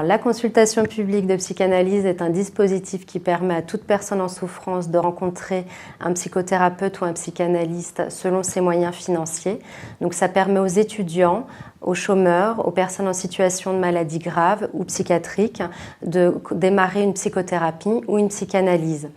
La consultation publique de psychanalyse est un dispositif qui permet à toute personne en souffrance de rencontrer un psychothérapeute ou un psychanalyste selon ses moyens financiers. Donc ça permet aux étudiants, aux chômeurs, aux personnes en situation de maladie grave ou psychiatrique de démarrer une psychothérapie ou une psychanalyse.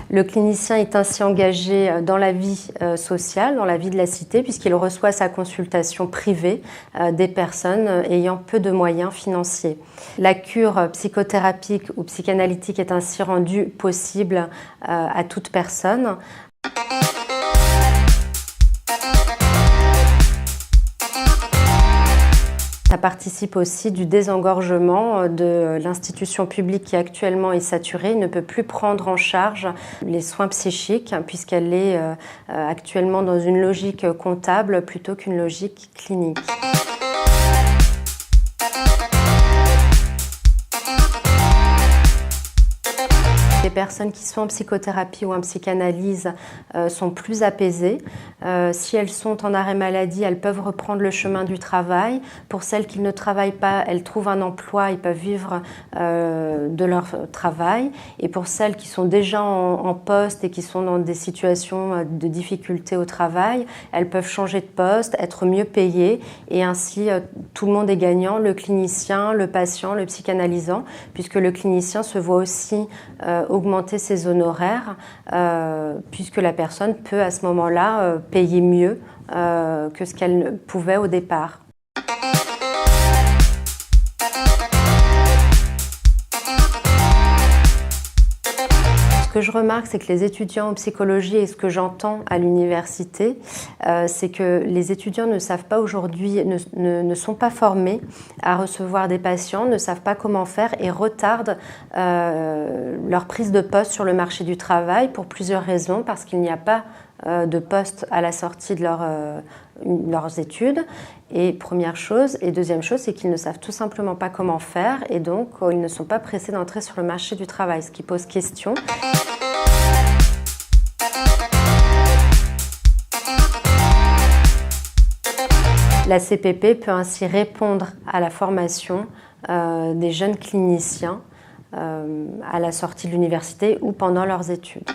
Le clinicien est ainsi engagé dans la vie sociale, dans la vie de la cité, puisqu'il reçoit sa consultation privée des personnes ayant peu de moyens financiers. La cure psychothérapique ou psychanalytique est ainsi rendue possible à toute personne. Ça participe aussi du désengorgement de l'institution publique qui actuellement est saturée, ne peut plus prendre en charge les soins psychiques puisqu'elle est actuellement dans une logique comptable plutôt qu'une logique clinique. Les personnes qui sont en psychothérapie ou en psychanalyse sont plus apaisées. Si elles sont en arrêt maladie, elles peuvent reprendre le chemin du travail. Pour celles qui ne travaillent pas, elles trouvent un emploi, ils peuvent vivre de leur travail. Et pour celles qui sont déjà en poste et qui sont dans des situations de difficulté au travail, elles peuvent changer de poste, être mieux payées et ainsi tout le monde est gagnant, le clinicien, le patient, le psychanalysant, puisque le clinicien se voit aussi augmenter ses honoraires puisque la personne peut à ce moment-là payer mieux que ce qu'elle pouvait au départ. Ce que je remarque, c'est que les étudiants en psychologie et ce que j'entends à l'université, c'est que les étudiants ne savent pas aujourd'hui, ne sont pas formés à recevoir des patients, ne savent pas comment faire et retardent leur prise de poste sur le marché du travail pour plusieurs raisons, parce qu'il n'y a pas de poste à la sortie de leurs études, et première chose. Et deuxième chose, c'est qu'ils ne savent tout simplement pas comment faire et donc ils ne sont pas pressés d'entrer sur le marché du travail, ce qui pose question. La CPP peut ainsi répondre à la formation des jeunes cliniciens à la sortie de l'université ou pendant leurs études.